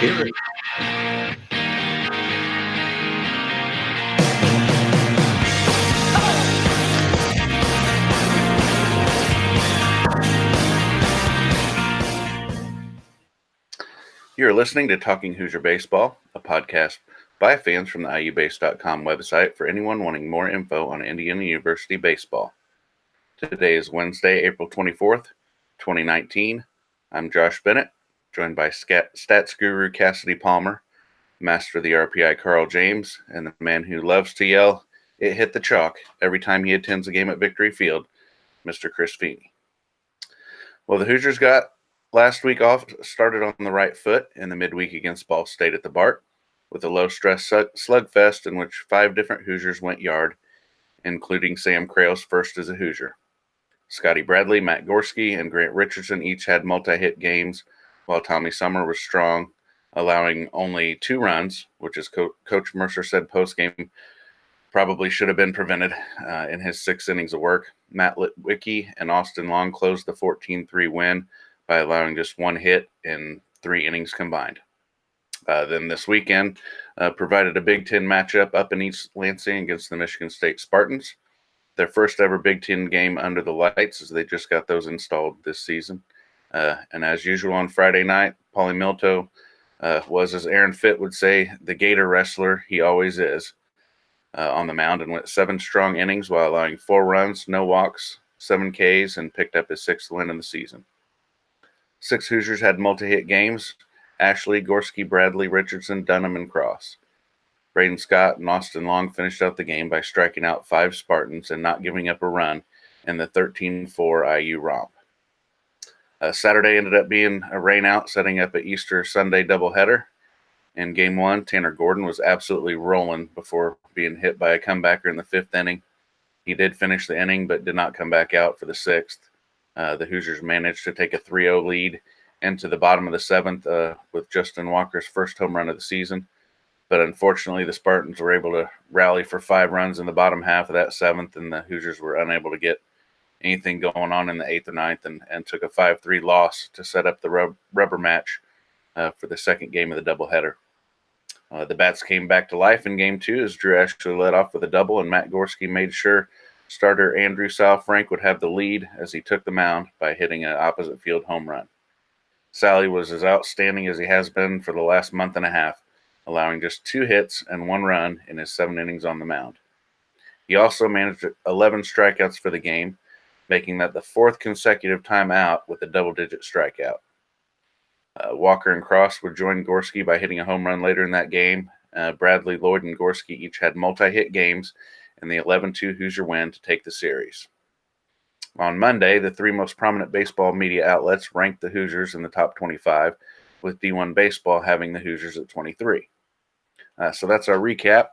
hear it. You're listening to Talking Hoosier Baseball, a podcast by fans from the IUBase.com website for anyone wanting more info on Indiana University baseball. Today is Wednesday, April 24th, 2019. I'm Josh Bennett, joined by stats guru Cassidy Palmer, master of the RPI Carl James, and the man who loves to yell, "It hit the chalk," every time he attends a game at Victory Field, Mr. Chris Feeney. Well, the Hoosiers got last week off, started on the right foot in the midweek against Ball State at the Bart, with a low-stress slugfest in which 5 different Hoosiers went yard, including Sam Krales first as a Hoosier. Scotty Bradley, Matt Gorski, and Grant Richardson each had multi-hit games, while Tommy Summer was strong, allowing only 2 runs, which, as Coach Mercer said post-game, probably should have been prevented in his 6 innings of work. Matt Litwicki and Austin Long closed the 14-3 win by allowing just 1 hit in 3 innings combined. Then this weekend provided a Big Ten matchup up in East Lansing against the Michigan State Spartans. Their first ever Big Ten game under the lights, as they just got those installed this season. And as usual on Friday night, Paulie Milto was, as Aaron Fitt would say, the Gator wrestler he always is on the mound, and went 7 strong innings while allowing 4 runs, no walks, 7 Ks, and picked up his 6th win in the season. 6 Hoosiers had multi-hit games: Ashley, Gorski, Bradley, Richardson, Dunham, and Cross. Braden Scott and Austin Long finished out the game by striking out 5 Spartans and not giving up a run in the 13-4 IU romp. Saturday ended up being a rainout, setting up an Easter Sunday doubleheader. In Game 1, Tanner Gordon was absolutely rolling before being hit by a comebacker in the 5th inning. He did finish the inning, but did not come back out for the 6th. The Hoosiers managed to take a 3-0 lead into the bottom of the 7th with Justin Walker's first home run of the season. But unfortunately, the Spartans were able to rally for 5 runs in the bottom half of that 7th, and the Hoosiers were unable to get anything going on in the 8th or 9th, and took a 5-3 loss to set up the rubber match for the second game of the doubleheader. The Bats came back to life in Game 2 as Drew Ashley led off with a double, and Matt Gorski made sure starter Andrew Sal-Frank would have the lead as he took the mound by hitting an opposite field home run. Sally was as outstanding as he has been for the last month and a half, allowing just 2 hits and 1 run in his 7 innings on the mound. He also managed 11 strikeouts for the game, making that the 4th consecutive time out with a double-digit strikeout. Walker and Cross would join Gorski by hitting a home run later in that game. Bradley, Lloyd, and Gorski each had multi-hit games in the 11-2 Hoosier win to take the series. On Monday, the 3 most prominent baseball media outlets ranked the Hoosiers in the top 25, with D1 Baseball having the Hoosiers at 23. So that's our recap,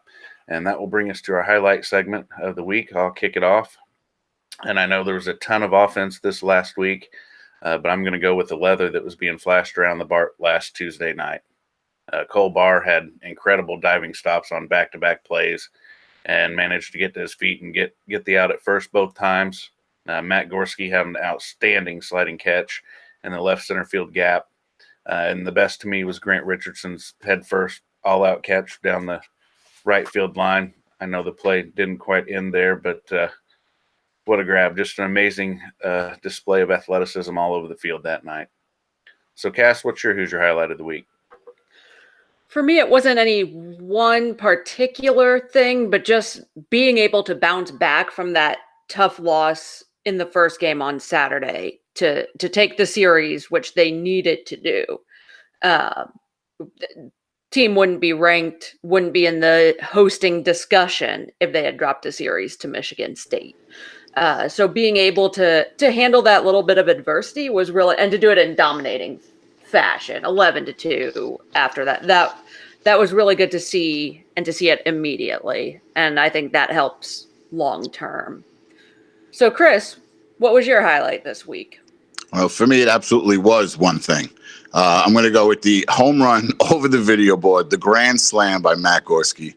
and that will bring us to our highlight segment of the week. I'll kick it off. And I know there was a ton of offense this last week, but I'm going to go with the leather that was being flashed around the Bart last Tuesday night. Cole Barr had incredible diving stops on back-to-back plays and managed to get to his feet and get the out at first both times. Matt Gorski had an outstanding sliding catch in the left center field gap. And the best to me was Grant Richardson's head first all-out catch down the right field line. I know the play didn't quite end there, but what a grab. Just an amazing display of athleticism all over the field that night. So, Cass, what's your Hoosier highlight of the week? For me, it wasn't any one particular thing, but just being able to bounce back from that tough loss in the first game on Saturday to take the series, which they needed to do. Team wouldn't be ranked, wouldn't be in the hosting discussion if they had dropped a series to Michigan State. So being able to handle that little bit of adversity was really, and to do it in dominating fashion, 11-2 after that was really good to see, and to see it immediately. And I think that helps long term. So Chris, what was your highlight this week? Well, for me, it absolutely was one thing. I'm going to go with the home run over the video board, the grand slam by Matt Gorski.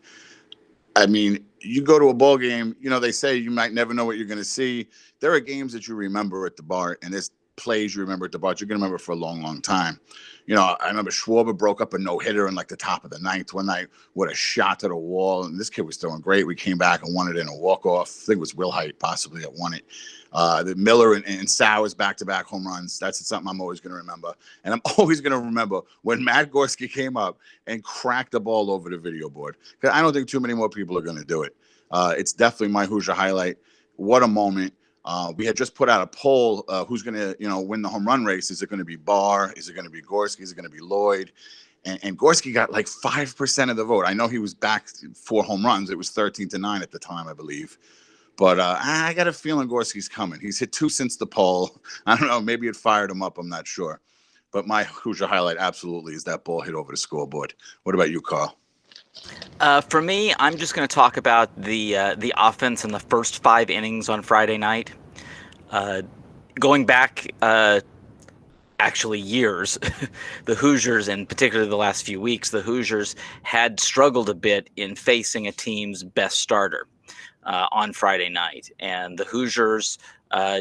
I mean, you go to a ball game, they say you might never know what you're going to see. There are games that you remember at the Bart, and plays you remember at the Bart, you're going to remember for a long, long time. I remember Schwarber broke up a no-hitter in like the top of the ninth one night with a shot to the wall, and this kid was throwing great. We came back and won it in a walk-off. I think it was Will Height possibly that won it. The Miller and Sowers back-to-back home runs. That's something I'm always going to remember. And I'm always going to remember when Matt Gorski came up and cracked the ball over the video board. Because I don't think too many more people are going to do it. It's definitely my Hoosier highlight. What a moment. We had just put out a poll, who's going to, win the home run race. Is it going to be Barr? Is it going to be Gorski? Is it going to be Lloyd? And Gorski got like 5% of the vote. I know he was back 4 home runs. It was 13-9 at the time, I believe. But I got a feeling Gorski's coming. He's hit 2 since the poll. I don't know. Maybe it fired him up. I'm not sure. But my Hoosier highlight absolutely is that ball hit over the scoreboard. What about you, Carl? For me, I'm just going to talk about the offense in the first 5 innings on Friday night. Going back, actually years, the Hoosiers, and particularly the last few weeks, the Hoosiers had struggled a bit in facing a team's best starter on Friday night. And the Hoosiers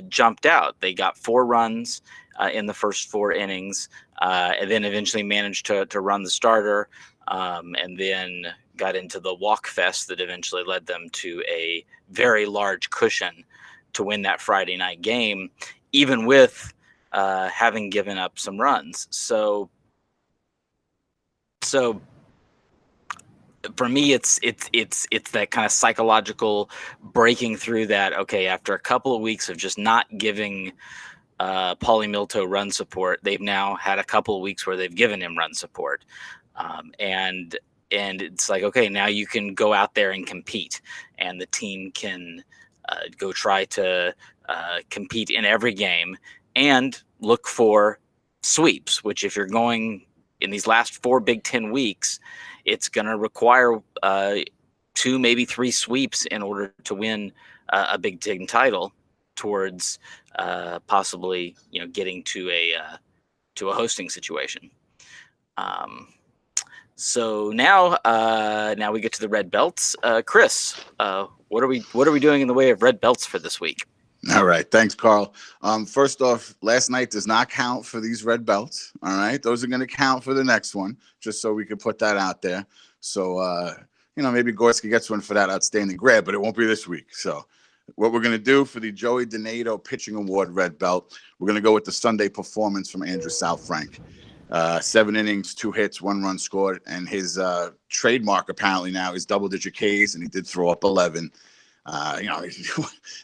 jumped out. They got 4 runs in the first 4 innings, and then eventually managed to run the starter. And then got into the walk fest that eventually led them to a very large cushion to win that Friday night game, even with having given up some runs. So for me, it's that kind of psychological breaking through that. Okay, after a couple of weeks of just not giving Paulie Milto run support, they've now had a couple of weeks where they've given him run support. And it's like, okay, now you can go out there and compete, and the team can go try to compete in every game and look for sweeps, which if you're going in these last 4 Big Ten weeks, it's going to require 2, maybe 3 sweeps in order to win a Big Ten title towards possibly, getting to a hosting situation. So now we get to the red belts. Chris, what are we doing in the way of red belts for this week? All right. Thanks, Carl. First off, last night does not count for these red belts. All right. Those are going to count for the next one, just so we can put that out there. So, maybe Gorski gets one for that outstanding grab, but it won't be this week. So what we're going to do for the Joey Donato Pitching Award red belt, we're going to go with the Sunday performance from Andrew Southfrank. 7 innings, 2 hits, 1 run scored. And his trademark apparently now is double-digit Ks, and he did throw up 11.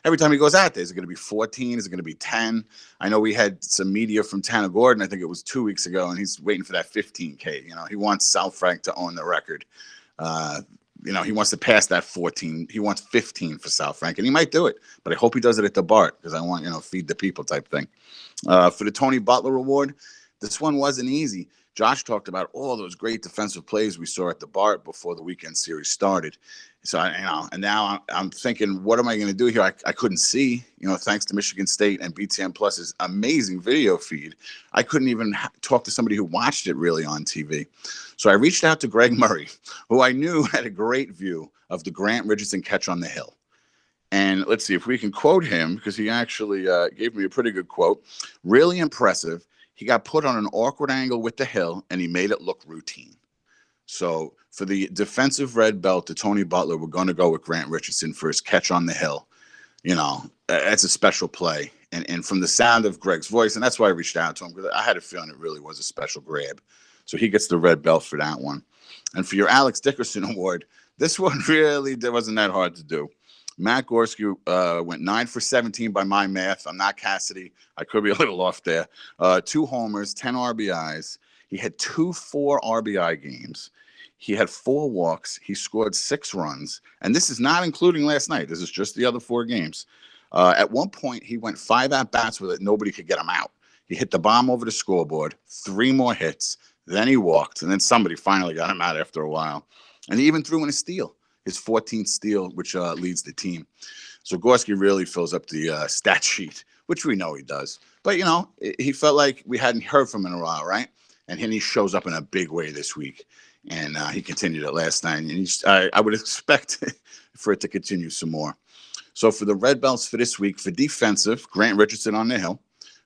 Every time he goes out there, is it going to be 14? Is it going to be 10? I know we had some media from Tanner Gordon, I think it was 2 weeks ago, and he's waiting for that 15K. He wants Southfrank to own the record. He wants to pass that 14. He wants 15 for Southfrank, and he might do it. But I hope he does it at the Bart, because I want, feed the people type thing. For the Tony Butler Award, this one wasn't easy. Josh talked about all those great defensive plays we saw at the Bart before the weekend series started. So, and now I'm thinking, what am I going to do here? I couldn't see, thanks to Michigan State and BTN Plus's amazing video feed. I couldn't even talk to somebody who watched it really on TV. So I reached out to Greg Murray, who I knew had a great view of the Grant Richardson catch on the hill. And let's see if we can quote him, because he actually gave me a pretty good quote. Really impressive. He got put on an awkward angle with the hill, and he made it look routine. So for the defensive red belt to Tony Butler, we're going to go with Grant Richardson for his catch on the hill. That's a special play. And from the sound of Greg's voice, and that's why I reached out to him, because I had a feeling it really was a special grab. So he gets the red belt for that one. And for your Alex Dickerson Award, this one really wasn't that hard to do. Matt Gorski went 9 for 17 by my math. I'm not Cassidy. I could be a little off there. 2 homers, 10 RBIs. He had 2 4 RBI games. He had 4 walks. He scored 6 runs. And this is not including last night. This is just the other 4 games. At one point, he went 5 at-bats with it. Nobody could get him out. He hit the bomb over the scoreboard, 3 more hits. Then he walked. And then somebody finally got him out after a while. And he even threw in a steal. His 14th steal, which leads the team. So Gorski really fills up the stat sheet, which we know he does. But, he felt like we hadn't heard from him in a while, right? And then he shows up in a big way this week. And he continued it last night. And I would expect for it to continue some more. So for the red belts for this week, for defensive, Grant Richardson on the hill.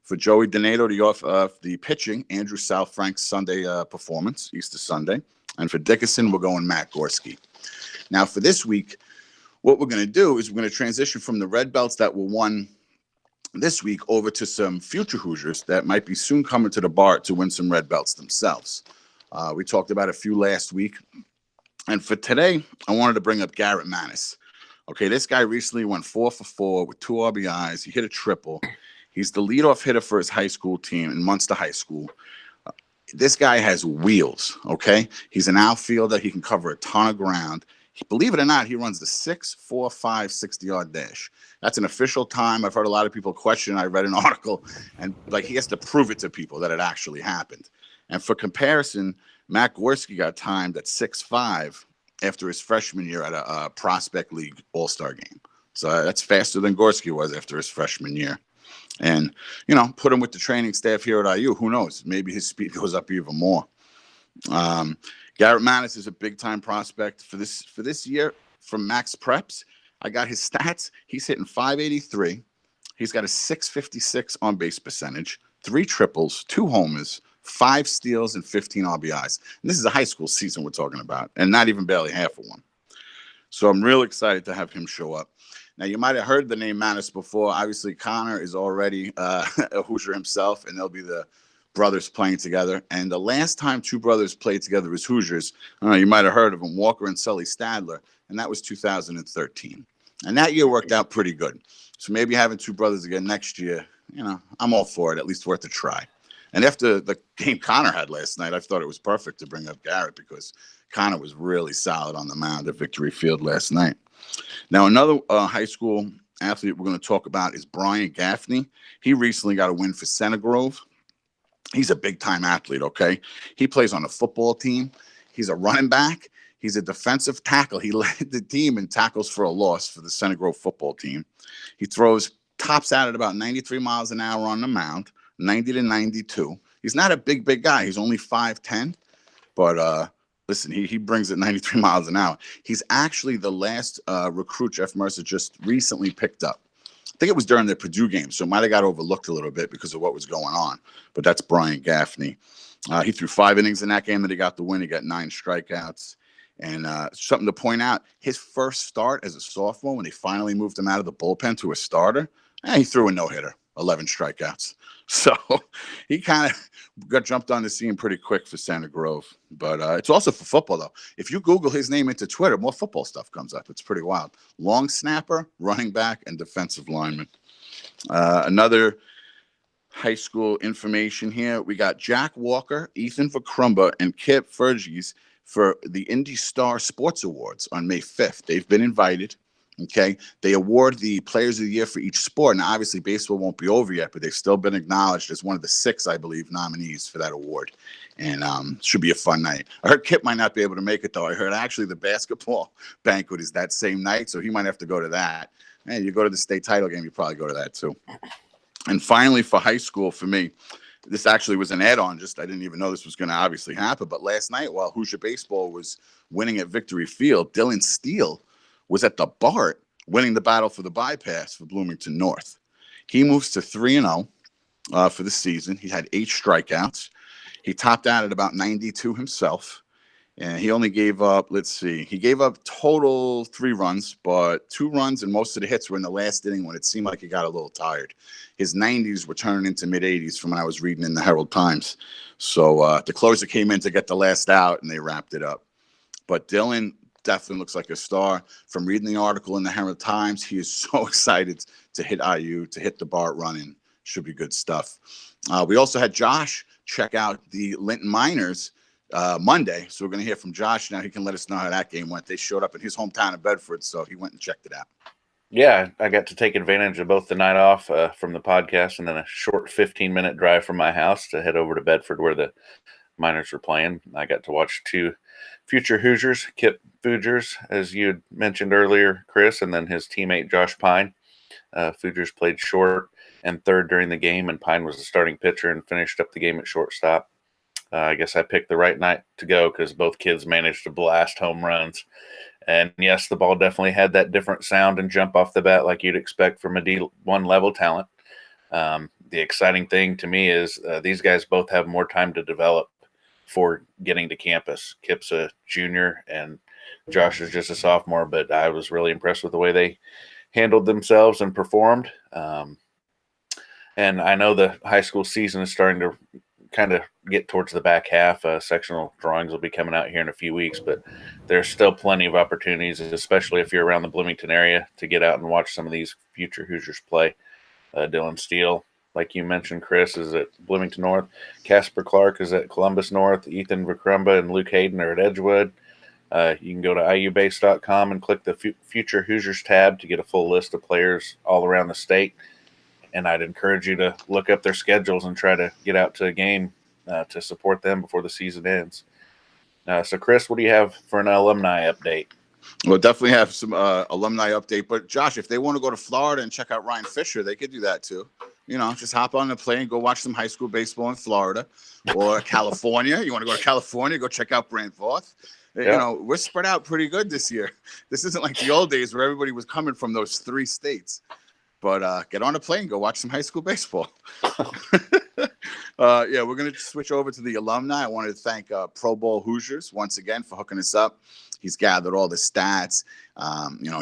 For Joey Donato, the pitching, Andrew Southfrank's Sunday performance, Easter Sunday. And for Dickerson, we're going Matt Gorski. Now, for this week, what we're going to do is we're going to transition from the red belts that were won this week over to some future Hoosiers that might be soon coming to the bar to win some red belts themselves. We talked about a few last week. And for today, I wanted to bring up Garrett Manis. Okay, this guy recently went 4 for 4 with 2 RBIs. He hit a triple. He's the leadoff hitter for his high school team in Munster High School. This guy has wheels, okay? He's an outfielder. He can cover a ton of ground. Believe it or not, he runs the 6.45 60-yard dash. That's an official time. I've heard a lot of people question. I read an article, and like he has to prove it to people that it actually happened. And for comparison, Matt Gorski got timed at 6.5 after his freshman year at a Prospect League All-Star game. So that's faster than Gorski was after his freshman year. And, you know, put him with the training staff here at IU. Who knows? Maybe his speed goes up even more. Garrett Manis is a big-time prospect for this year from Max Preps. I got his stats. He's hitting .583. He's got a .656 on-base percentage, 3 triples, 2 homers, 5 steals, and 15 RBIs. And this is a high school season we're talking about, and not even barely half of one. So I'm real excited to have him show up. Now, you might have heard the name Manis before. Obviously, Connor is already a Hoosier himself, and they'll be the brothers playing together. And the last time 2 brothers played together as Hoosiers, I don't know, you might have heard of them, Walker and Sully Stadler, and that was 2013. And that year worked out pretty good. So maybe having 2 brothers again next year, you know, I'm all for it, at least worth a try. And after the game Connor had last night, I thought it was perfect to bring up Garrett because Connor was really solid on the mound at Victory Field last night. Now, another high school athlete we're going to talk about is Brian Gaffney. He recently got a win for Center Grove. He's a big-time athlete, okay? He plays on a football team. He's a running back. He's a defensive tackle. He led the team in tackles for a loss for the Center Grove football team. He tops out at about 93 miles an hour on the mound, 90 to 92. He's not a big guy. He's only 5'10", but listen, he brings it 93 miles an hour. He's actually the last recruit Jeff Mercer just recently picked up. I think it was during the Purdue game, so it might have got overlooked a little bit because of what was going on. But that's Brian Gaffney. He threw 5 innings in that game that he got the win. He got 9 strikeouts. And something to point out, his first start as a sophomore, when they finally moved him out of the bullpen to a starter, he threw a no-hitter, 11 strikeouts. So he kind of got jumped on the scene pretty quick for Center Grove. But it's also for football, though. If you Google his name into Twitter, more football stuff comes up. It's pretty wild. Long snapper, running back, and defensive lineman. Another high school information here. We got Jack Walker, Ethan Vacrumba, and Kip Fergis for the Indy Star Sports Awards on May 5th. They've been invited. Okay, they award the Players of the Year for each sport. Now, obviously, baseball won't be over yet, but they've still been acknowledged as one of the 6, I believe, nominees for that award. And should be a fun night. I heard Kip might not be able to make it, though. I heard actually the basketball banquet is that same night, so he might have to go to that. And you go to the state title game, you probably go to that, too. And finally, for high school, for me, this actually was an add-on. I didn't even know this was going to obviously happen. But last night, while Hoosier baseball was winning at Victory Field, Dylan Steele was at the BART winning the battle for the bypass for Bloomington North. He moves to 3-0 for the season. He had 8 strikeouts. He topped out at about 92 himself. And he only gave up, he gave up total 3 runs, but 2 runs and most of the hits were in the last inning when it seemed like he got a little tired. His 90s were turning into mid-80s from when I was reading in the Herald Times. So the closer came in to get the last out, and they wrapped it up. But Dylan definitely looks like a star. From reading the article in the Herald Times, he is so excited to hit IU, to hit the BART running. Should be good stuff. We also had Josh check out the Linton Miners Monday. So we're going to hear from Josh now. He can let us know how that game went. They showed up in his hometown of Bedford, so he went and checked it out. Yeah, I got to take advantage of both the night off from the podcast and then a short 15-minute drive from my house to head over to Bedford where the Miners were playing. I got to watch 2 future Hoosiers, Kip Foogers, as you had mentioned earlier, Chris, and then his teammate Josh Pine. Foogers played short and third during the game, and Pine was the starting pitcher and finished up the game at shortstop. I guess I picked the right night to go because both kids managed to blast home runs. And, yes, the ball definitely had that different sound and jump off the bat like you'd expect from a D1 level talent. The exciting thing to me is these guys both have more time to develop for getting to campus. Kip's a junior and Josh is just a sophomore, but I was really impressed with the way they handled themselves and performed. And I know the high school season is starting to kind of get towards the back half. Sectional drawings will be coming out here in a few weeks, but there's still plenty of opportunities, especially if you're around the Bloomington area, to get out and watch some of these future Hoosiers play. Dylan Steele, like you mentioned, Chris, is at Bloomington North. Casper Clark is at Columbus North. Ethan Vikrumba and Luke Hayden are at Edgewood. You can go to iubase.com and click the Future Hoosiers tab to get a full list of players all around the state. And I'd encourage you to look up their schedules and try to get out to a game to support them before the season ends. So, Chris, what do you have for an alumni update? We'll definitely have some alumni update. But, Josh, if they want to go to Florida and check out Ryan Fisher, they could do that too. You know, just hop on the plane and go watch some high school baseball in Florida or California. You want to go to California, go check out Brant Voth. You know, we're spread out pretty good this year. This isn't like the old days where everybody was coming from those 3 states. But get on a plane, go watch some high school baseball. We're going to switch over to the alumni. I wanted to thank Pro Bowl Hoosiers once again for hooking us up. He's gathered all the stats.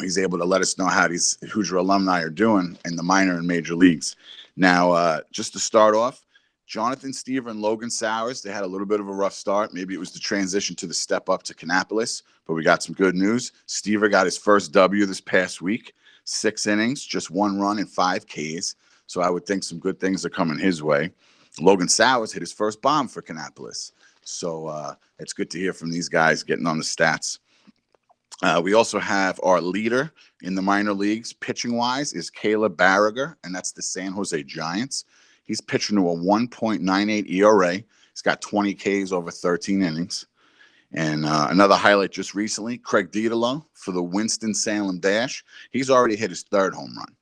He's able to let us know how these Hoosier alumni are doing in the minor and major leagues. Now, just to start off, Jonathan Stever and Logan Sowers, they had a little bit of a rough start. Maybe it was the transition to the step up to Kannapolis, but we got some good news. Stever got his first W this past week. 6 innings, just 1 run and 5 Ks. So I would think some good things are coming his way. Logan Sowers hit his first bomb for Kannapolis. So it's good to hear from these guys getting on the stats. We also have our leader in the minor leagues, pitching-wise, is Caleb Barriger, and that's the San Jose Giants. He's pitching to a 1.98 ERA. He's got 20 Ks over 13 innings. And another highlight just recently, Craig Dietolo for the Winston-Salem Dash. He's already hit his 3rd home run.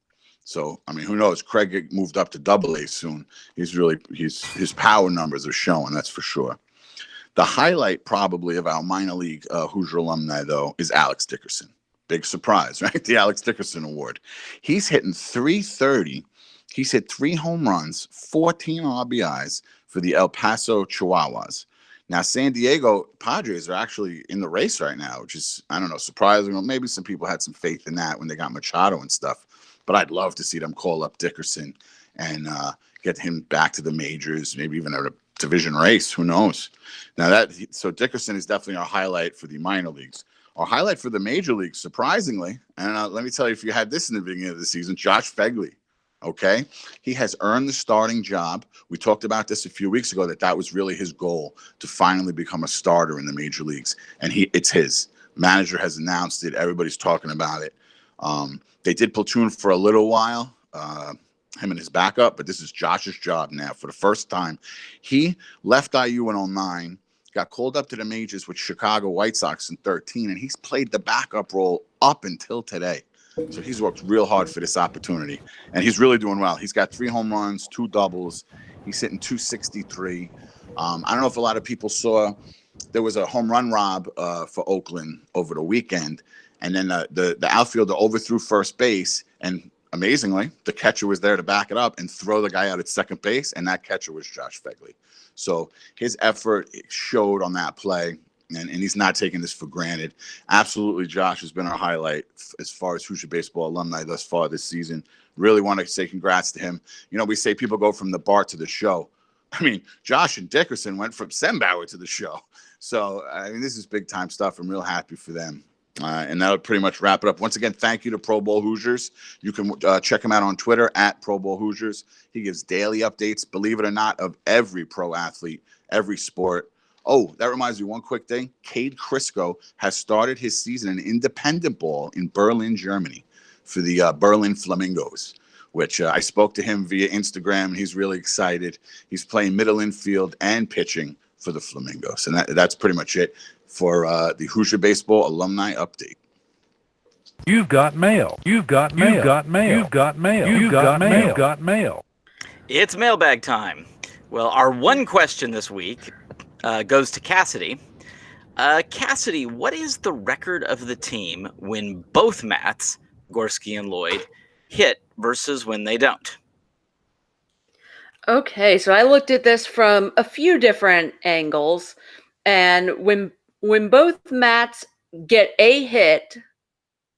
So, I mean, who knows? Craig moved up to Double-A soon. His power numbers are showing, that's for sure. The highlight probably of our minor league Hoosier alumni, though, is Alex Dickerson. Big surprise, right? The Alex Dickerson Award. He's hitting .330. He's hit 3 home runs, 14 RBIs for the El Paso Chihuahuas. Now, San Diego Padres are actually in the race right now, which is, I don't know, surprising. Maybe some people had some faith in that when they got Machado and stuff. But I'd love to see them call up Dickerson and get him back to the majors, maybe even a division race. Who knows? Now, so Dickerson is definitely our highlight for the minor leagues. Our highlight for the major leagues, surprisingly, and let me tell you, if you had this in the beginning of the season, Josh Fegley. Okay, he has earned the starting job. We talked about this a few weeks ago, that was really his goal, to finally become a starter in the major leagues. And it's his. Manager has announced it. Everybody's talking about it. They did platoon for a little while, him and his backup, but this is Josh's job now for the first time. He left IU in 2009, got called up to the majors with Chicago White Sox in 2013, and he's played the backup role up until today. So he's worked real hard for this opportunity, and he's really doing well. He's got 3 home runs, 2 doubles. He's hitting .263. I don't know if a lot of people saw, there was a home run rob for Oakland over the weekend, and then the outfielder overthrew first base, and amazingly, the catcher was there to back it up and throw the guy out at second base, and that catcher was Josh Fegley. So his effort showed on that play. And he's not taking this for granted. Absolutely, Josh has been our highlight as far as Hoosier baseball alumni thus far this season. Really want to say congrats to him. You know, we say people go from the bar to the show. I mean, Josh and Dickerson went from Sembauer to the show. So, I mean, this is big-time stuff. I'm real happy for them. And that'll pretty much wrap it up. Once again, thank you to Pro Bowl Hoosiers. You can check him out on Twitter at Pro Bowl Hoosiers. He gives daily updates, believe it or not, of every pro athlete, every sport. Oh, that reminds me, one quick thing. Cade Crisco has started his season in independent ball in Berlin, Germany for the Berlin Flamingos, which I spoke to him via Instagram, and he's really excited. He's playing middle infield and pitching for the Flamingos. And that's pretty much it for the Hoosier Baseball Alumni Update. You've got mail. You've got mail. You've got mail. You've got mail. You've got mail. You've got mail. It's mailbag time. Well, our one question this week goes to Cassidy. Cassidy, what is the record of the team when both Matts, Gorski and Lloyd, hit versus when they don't? Okay, so I looked at this from a few different angles, and when both mats get a hit,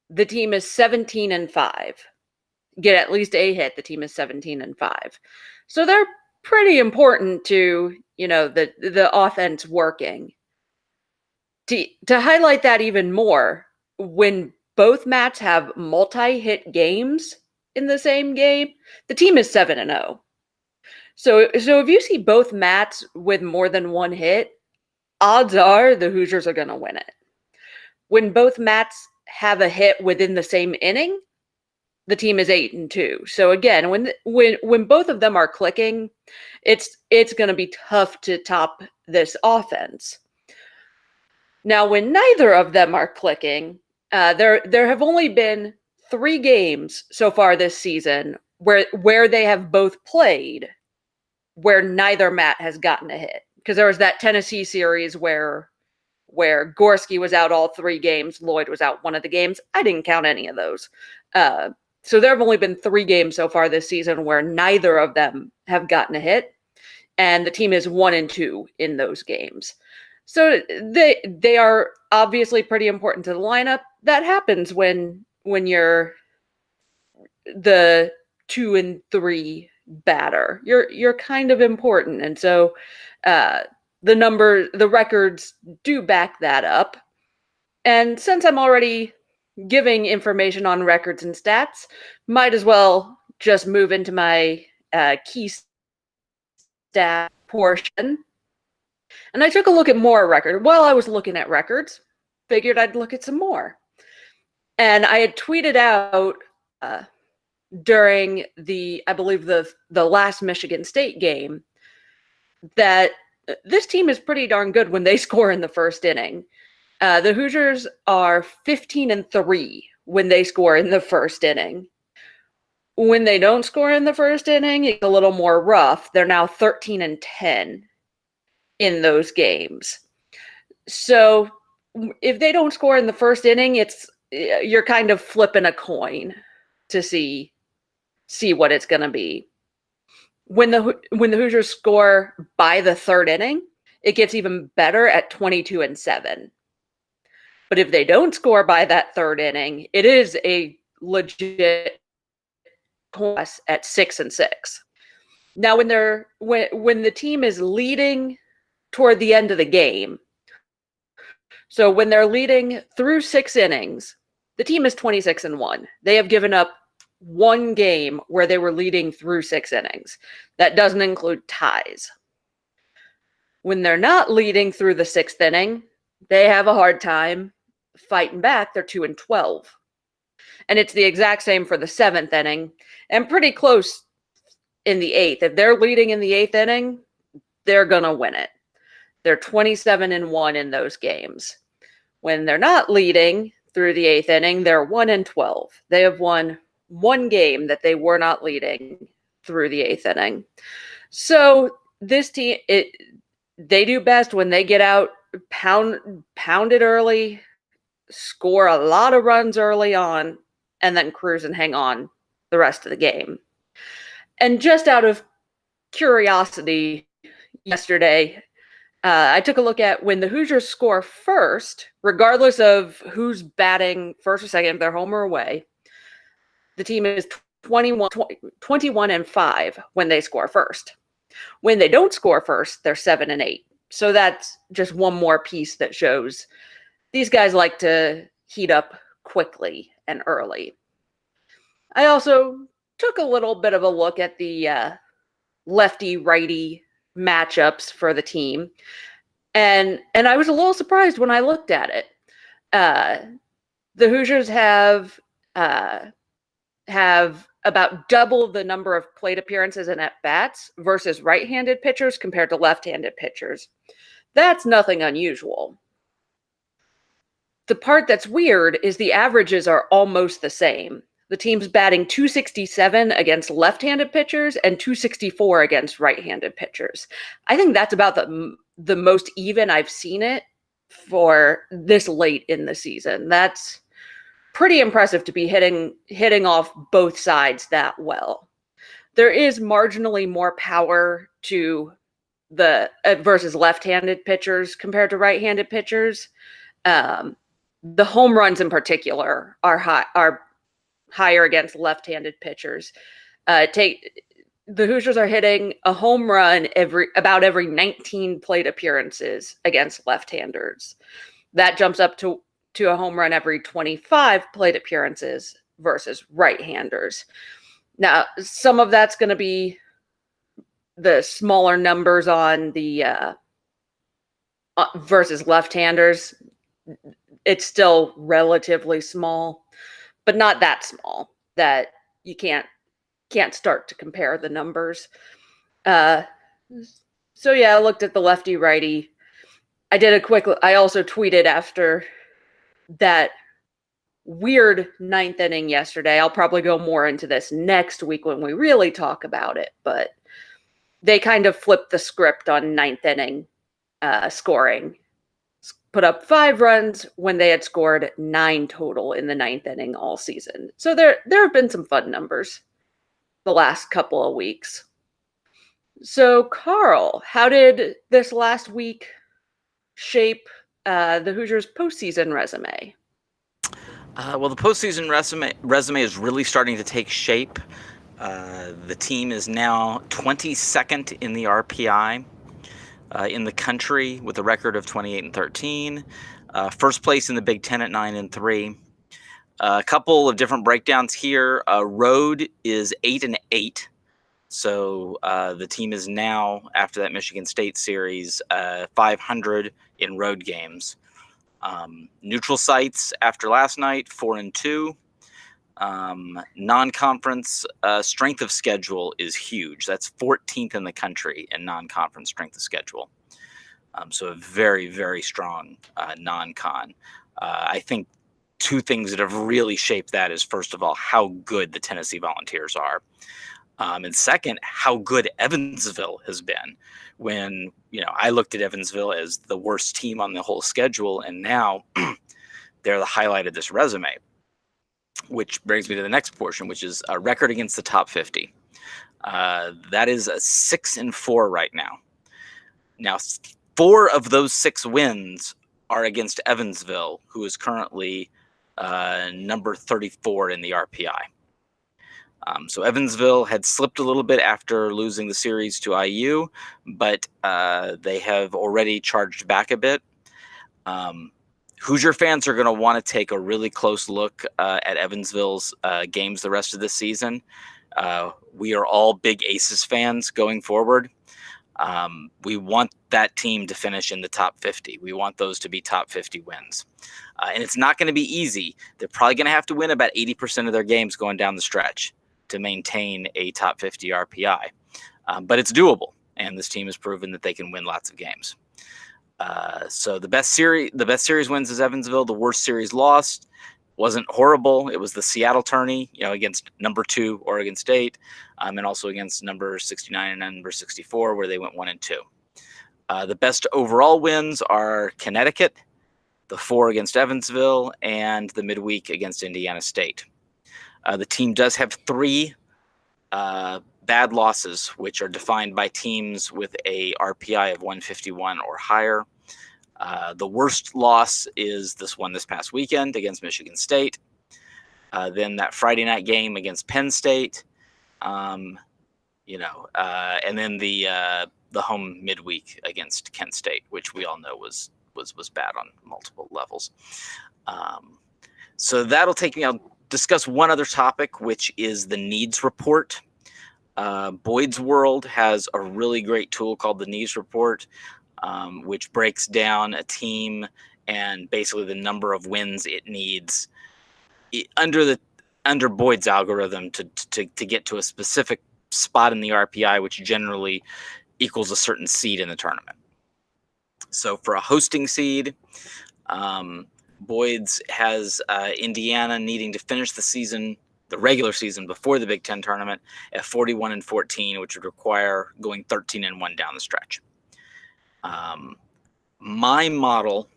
the team is 17-5. Get at least a hit, the team is 17-5. So they're pretty important to, the offense working. To highlight that even more, when both mats have multi-hit games in the same game, the team is 7-0. So if you see both mats with more than one hit, odds are the Hoosiers are going to win it. When both mats have a hit within the same inning, the team is 8-2. So again, when both of them are clicking, it's going to be tough to top this offense. Now, when neither of them are clicking, there have only been 3 games so far this season where they have both played where neither mat has gotten a hit. Because there was that Tennessee series where Gorski was out all 3 games, Lloyd was out one of the games. I didn't count any of those. So there have only been 3 games so far this season where neither of them have gotten a hit, and the team is 1-2 in those games. So they are obviously pretty important to the lineup. That happens when you're the 2 and 3 batter. You're kind of important, and so the records do back that up. And since I'm already giving information on records and stats, might as well just move into my key stat portion. And I took a look at more record. While I was looking at records, figured I'd look at some more. And I had tweeted out during I believe the last Michigan State game, that this team is pretty darn good when they score in the first inning. The Hoosiers are 15-3 when they score in the first inning. When they don't score in the first inning, it's a little more rough. They're now 13-10 in those games. So if they don't score in the first inning, you're kind of flipping a coin to see what it's going to be. When the Hoosiers score by the third inning, it gets even better at 22-7. But if they don't score by that third inning, it is a legit course at 6-6. Now, when the team is leading toward the end of the game, so when they're leading through 6 innings, the team is 26-1. They have given up 1 game where they were leading through 6 innings. That doesn't include ties. When they're not leading through the 6th inning, they have a hard time fighting back. They're 2-12. And it's the exact same for the 7th inning, and pretty close in the 8th. If they're leading in the 8th inning, they're going to win it. They're 27-1 in those games. When they're not leading through the 8th inning, they're 1-12. They have won 1 game that they were not leading through the 8th inning. So this team, they do best when they get out, pound it early, score a lot of runs early on, and then cruise and hang on the rest of the game. And just out of curiosity, yesterday, I took a look at when the Hoosiers score first, regardless of who's batting first or second, if they're home or away, the team is 21-5 when they score first. When they don't score first, they're 7-8. So that's just one more piece that shows these guys like to heat up quickly and early. I also took a little bit of a look at the lefty-righty matchups for the team, and I was a little surprised when I looked at it. The Hoosiers have about double the number of plate appearances and at-bats versus right-handed pitchers compared to left-handed pitchers. That's nothing unusual. The part that's weird is the averages are almost the same. The team's batting .267 against left-handed pitchers and .264 against right-handed pitchers. I think that's about the most even I've seen it for this late in the season. That's pretty impressive to be hitting off both sides that well. there is marginally more power to the versus left-handed pitchers compared to right-handed pitchers. The home runs in particular are higher against left-handed pitchers. The Hoosiers are hitting a home run about every 19 plate appearances against left-handers. That jumps up to a home run every 25 plate appearances versus right-handers. Now, some of that's going to be the smaller numbers on the versus left-handers. It's still relatively small, but not that small that you can't start to compare the numbers. So yeah, I looked at the lefty righty. I also tweeted after that weird ninth inning yesterday. I'll probably go more into this next week when we really talk about it, but they kind of flipped the script on ninth inning scoring. Put up 5 runs when they had scored 9 total in the ninth inning all season. So there have been some fun numbers the last couple of weeks. So Carl, how did this last week shape the Hoosiers' postseason resume? Well, the postseason resume is really starting to take shape. The team is now 22nd in the RPI in the country with a record of 28-13. First place in the Big Ten at 9-3. A couple of different breakdowns here. Road is 8-8. So the team is now, after that Michigan State series, 500 in road games. Neutral sites after last night, 4-2. Non-conference strength of schedule is huge. That's 14th in the country in non-conference strength of schedule. So a very, very strong non-con. I think 2 things that have really shaped that is, first of all, how good the Tennessee Volunteers are. And second, how good Evansville has been. When, I looked at Evansville as the worst team on the whole schedule, and now they're the highlight of this resume, which brings me to the next portion, which is a record against the top 50. That is a 6-4 right now. Now, 4 of those 6 wins are against Evansville, who is currently number 34 in the RPI. So Evansville had slipped a little bit after losing the series to IU, but they have already charged back a bit. Hoosier fans are going to want to take a really close look at Evansville's games the rest of this season. We are all big Aces fans going forward. We want that team to finish in the top 50. We want those to be top 50 wins. And it's not going to be easy. They're probably going to have to win about 80% of their games going down the stretch to maintain a top 50 RPI. But it's doable, and this team has proven that they can win lots of games. So the best series wins is Evansville. The worst series lost wasn't horrible. It was the Seattle tourney, against number 2 Oregon State, and also against number 69 and number 64, where they went 1-2. The best overall wins are Connecticut, the 4 against Evansville, and the midweek against Indiana State. The team does have 3 bad losses, which are defined by teams with a RPI of 151 or higher. The worst loss is this past weekend against Michigan State. Then that Friday night game against Penn State, and then the home midweek against Kent State, which we all know was bad on multiple levels. So that'll take me. I'll discuss one other topic, which is the needs report. Boyd's World has a really great tool called the needs report, which breaks down a team and basically the number of wins it needs under Boyd's algorithm to get to a specific spot in the RPI, which generally equals a certain seed in the tournament. So for a hosting seed, Boyd's has Indiana needing to finish the regular season before the Big Ten tournament at 41-14, which would require going 13-1 down the stretch. My model,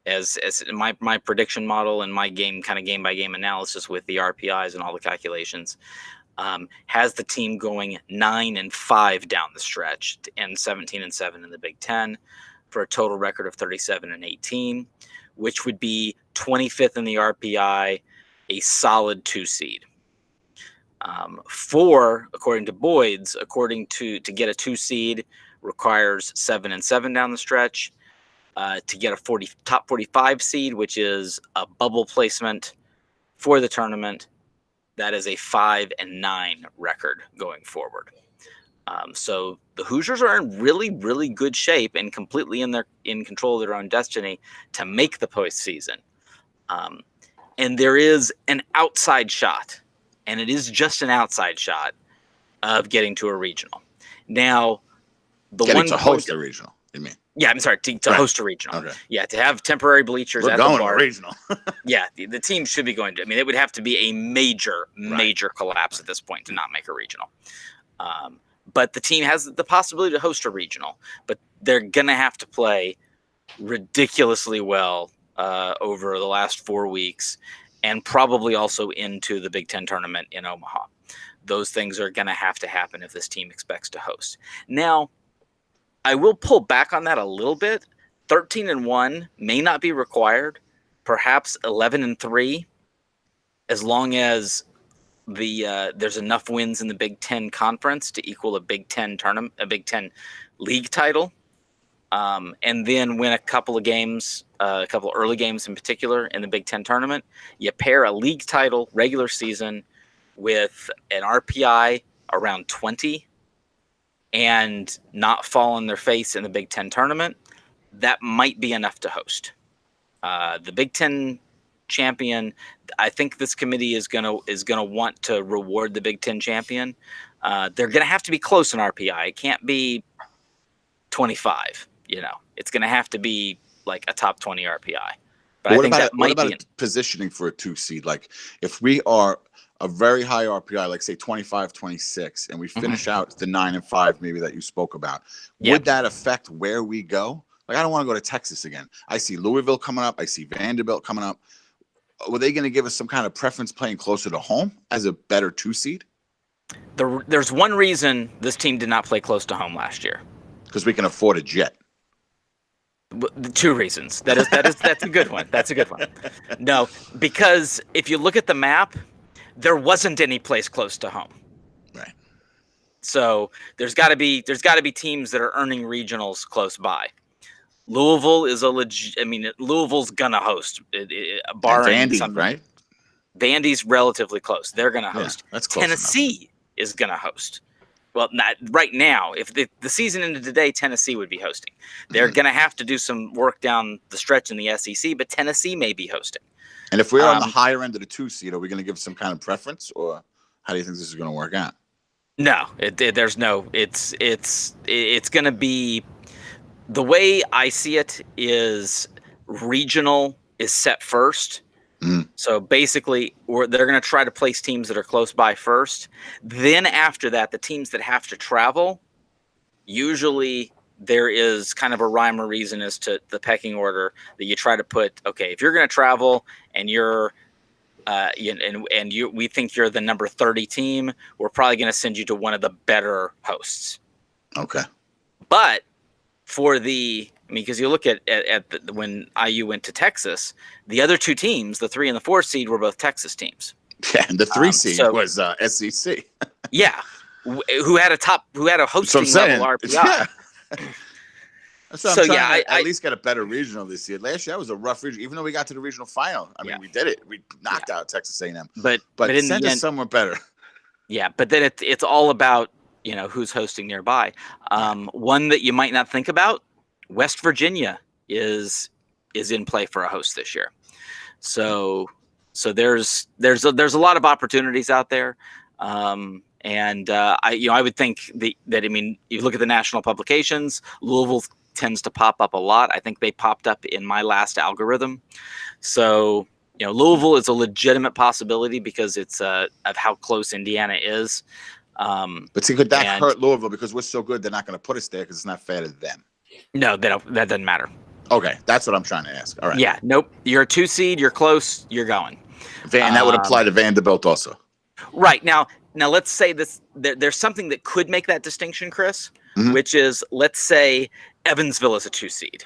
as my prediction model and my game by game analysis with the RPIs and all the calculations, has the team going 9-5 down the stretch to end 17-7 in the Big Ten for a total record of 37-18, which would be 25th in the RPI, a solid 2 seed. 4, according to Boyd's, to get a 2 seed requires 7-7 down the stretch. To get a top 45 seed, which is a bubble placement for the tournament, that is a 5-9 record going forward. So the Hoosiers are in really, really good shape and completely in control of their own destiny to make the postseason. And there is an outside shot, and it is just an outside shot of getting to a regional. Now, getting to host a regional, you mean? Yeah, I'm sorry, to host a regional. Okay. Yeah, to have temporary bleachers We're at going the bar. to a regional. Yeah, the team should be going to. I mean, it would have to be a major collapse at this point to not make a regional. But the team has the possibility to host a regional, but they're going to have to play ridiculously well over the last 4 weeks and probably also into the Big Ten tournament in Omaha. Those things are going to happen if this team expects to host. Now, I will pull back on that a little bit. 13-1 may not be required. Perhaps 11-3, as long as there's enough wins in the Big Ten conference to equal a Big Ten tournament, a Big Ten league title, and then win a couple of games, a couple of early games in particular in the Big Ten tournament. You pair a league title regular season with an RPI around 20. And not fall on their face in the Big Ten tournament, that might be enough to host. The Big Ten champion, I think this committee is gonna want to reward the Big Ten champion. They're gonna have to be close in RPI. It can't be 25. It's gonna have to be like a top 20 RPI. But I think that might be positioning for a 2 seed. Like if we are a very high RPI, like say 25, 26, and we finish out the 9-5 maybe that you spoke about, would that affect where we go? Like I don't want to go to Texas again. I see Louisville coming up. I see Vanderbilt coming up. Were they going to give us some kind of preference playing closer to home as a better 2 seed? There's one reason this team did not play close to home last year. Because we can afford a jet. The 2 reasons. That's a good one. That's a good one. No, because if you look at the map, there wasn't any place close to home. Right. So there's got to be teams that are earning regionals close by. Louisville is Louisville's gonna host. Barring Vandy, right? Vandy's relatively close. They're gonna host. That's close Tennessee is gonna host. Well, not right now. If the season ended today, Tennessee would be hosting. They're gonna have to do some work down the stretch in the SEC, but Tennessee may be hosting. And if we're on the higher end of the 2 seed, are we going to give some kind of preference, or how do you think this is going to work out? No, there's no. It's going to be the way I see it is regional is set first. So basically, they're going to try to place teams that are close by first. Then after that, the teams that have to travel, usually there is kind of a rhyme or reason as to the pecking order that you try to put. Okay, if you're going to travel and you're we think you're the number 30 team, we're probably going to send you to one of the better hosts. Okay. But because you look at when IU went to Texas, the other 2 teams, the 3 and the 4 seed, were both Texas teams. Yeah, and the 3 seed was SEC. Yeah, who had a hosting level RPI. Yeah. So I at least get a better regional this year. Last year that was a rough region, even though we got to the regional final. I mean, we did it. We knocked out Texas A&M. But send us somewhere better. Yeah, but then it's all about who's hosting nearby. One that you might not think about: West Virginia is in play for a host this year. So there's a lot of opportunities out there. And I would think that you look at the national publications, Louisville tends to pop up a lot. I think they popped up in my last algorithm. So, Louisville is a legitimate possibility because it's of how close Indiana is. But see, could that hurt Louisville because we're so good? They're not going to put us there because it's not fair to them. No, that doesn't matter. Okay, that's what I'm trying to ask. All right. Yeah, nope. You're a 2 seed. You're close. You're going. And that would apply to Vanderbilt also. Right. Now Now let's say there's something that could make that distinction, Chris, Mhm. which is, let's say Evansville is a 2 seed.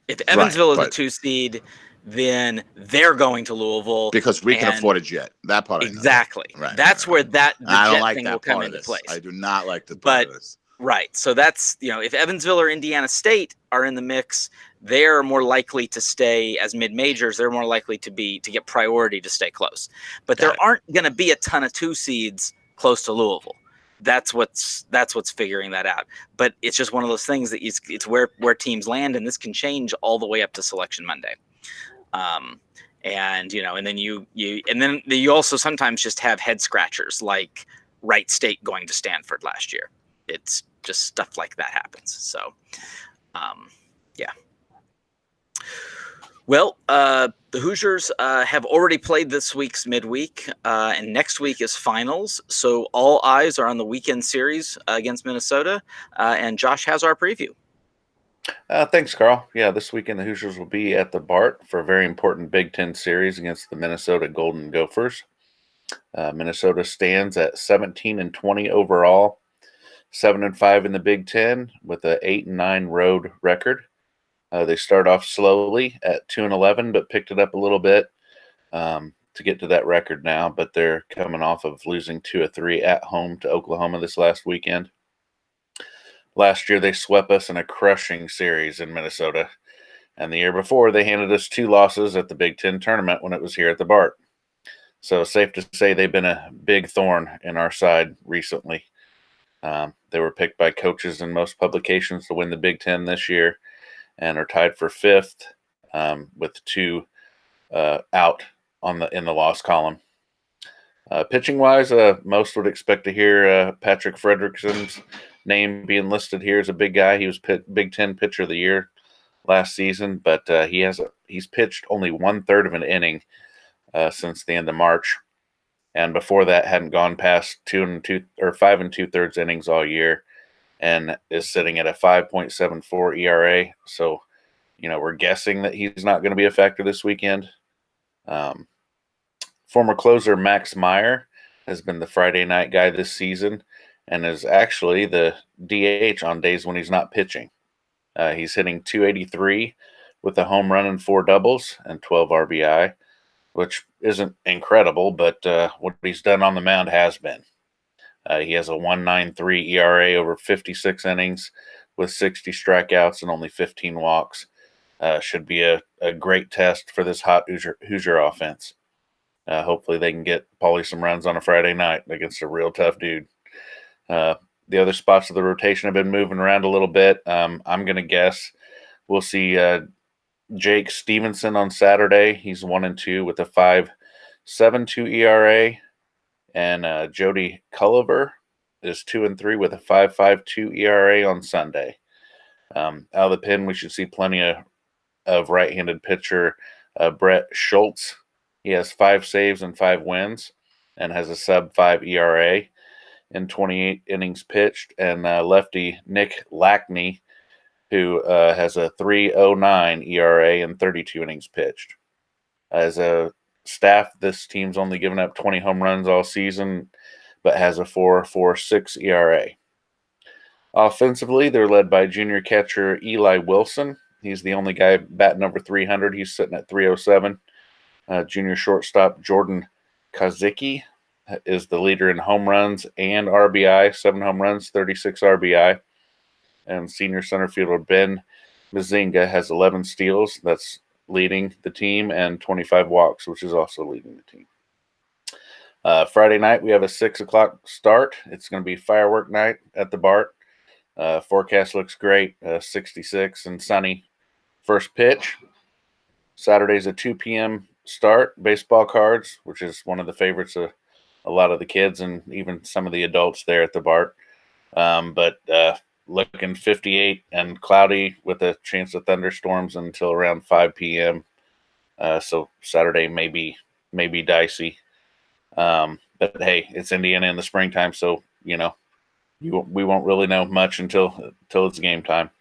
If Evansville is a but 2 seed, then they're going to Louisville because we can and afford a jet. That part I know. exactly. Right. That's where the I don't jet like thing will that come part of into this. place. I do not like the part of this. Right. So that's, if Evansville or Indiana State are in the mix, they're more likely to stay as mid-majors. They're more likely to get priority to stay close. But there aren't going to be a ton of 2 seeds close to Louisville. That's what's figuring that out. But it's just one of those things that it's where teams land, and this can change all the way up to Selection Monday. And then you also sometimes just have head scratchers like Wright State going to Stanford last year. It's just stuff like that happens. So, yeah. Well, the Hoosiers have already played this week's midweek, and next week is finals. So all eyes are on the weekend series against Minnesota. And Josh has our preview. Thanks, Carl. Yeah, this weekend the Hoosiers will be at the BART for a very important Big Ten series against the Minnesota Golden Gophers. Minnesota stands at 17-20 overall, 7-5 in the Big Ten with an 8-9 road record. They start off slowly at 2-11, but picked it up a little bit to get to that record now. But they're coming off of losing 2 of 3 at home to Oklahoma this last weekend. Last year, they swept us in a crushing series in Minnesota. And the year before, they handed us 2 losses at the Big Ten tournament when it was here at the BART. So safe to say they've been a big thorn in our side recently. They were picked by coaches in most publications to win the Big Ten this year and are tied for 5th with 2 out in the loss column. Pitching-wise, most would expect to hear Patrick Fredrickson's name being listed here as a big guy. He was Big Ten Pitcher of the Year last season, but he's pitched only 1/3 of an inning since the end of March, and before that hadn't gone past 5 2/3 innings all year, and is sitting at a 5.74 ERA. So, we're guessing that he's not going to be a factor this weekend. Former closer Max Meyer has been the Friday night guy this season and is actually the DH on days when he's not pitching. He's hitting .283 with a home run and 4 doubles and 12 RBI, which isn't incredible, but what he's done on the mound has been. He has a 1.93 ERA over 56 innings with 60 strikeouts and only 15 walks. Should be a great test for this hot Hoosier offense. Hopefully they can get Paulie some runs on a Friday night against a real tough dude. The other spots of the rotation have been moving around a little bit. I'm going to guess we'll see Jake Stevenson on Saturday. He's 1-2 with a 5.72 ERA. And Jody Culliver is 2-3 with a 5.52 ERA on Sunday. Out of the pen, we should see plenty of right-handed pitcher Brett Schultz. He has 5 saves and 5 wins and has a sub-5 ERA in 28 innings pitched. And lefty Nick Lackney, who has a 3.09 ERA in 32 innings pitched. As a staff, this team's only given up 20 home runs all season, but has a 4.46 ERA. Offensively, they're led by junior catcher Eli Wilson. He's the only guy batting over 300. He's sitting at 307. Junior shortstop Jordan Kozicki is the leader in home runs and RBI, 7 home runs, 36 RBI. And senior center fielder Ben Mazinga has 11 steals. That's leading the team, and 25 walks, which is also leading the team. Friday night, we have a 6 o'clock start. It's going to be firework night at the BART. Forecast looks great, 66 and sunny. First pitch. Saturday's a 2 p.m. start. Baseball cards, which is one of the favorites of a lot of the kids and even some of the adults there at the BART. But looking 58 and cloudy with a chance of thunderstorms until around 5 p.m. So Saturday may be dicey. But hey, it's Indiana in the springtime, so we won't really know much until it's game time.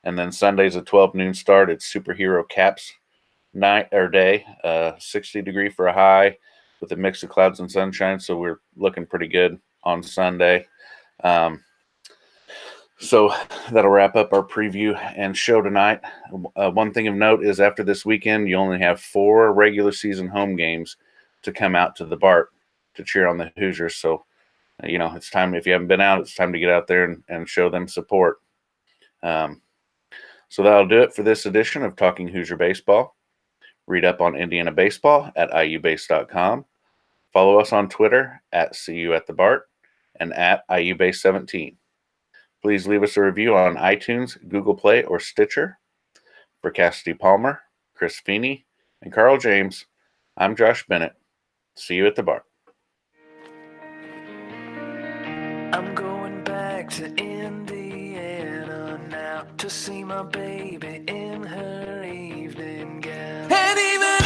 And then Sunday's a 12 noon start. It's Superhero Caps night or day, 60 degree for a high, with a mix of clouds and sunshine, so we're looking pretty good on Sunday. So that'll wrap up our preview and show tonight. One thing of note is after this weekend, you only have 4 regular season home games to come out to the BART to cheer on the Hoosiers. So, it's time, if you haven't been out, it's time to get out there and show them support. So that'll do it for this edition of Talking Hoosier Baseball. Read up on Indiana baseball at iubase.com. Follow us on Twitter at CUAtTheBart and at IUBase17. Please leave us a review on iTunes, Google Play, or Stitcher. For Cassidy Palmer, Chris Feeney, and Carl James, I'm Josh Bennett. See you at the bar. I'm going back to Indiana now to see my baby in her evening gown. And even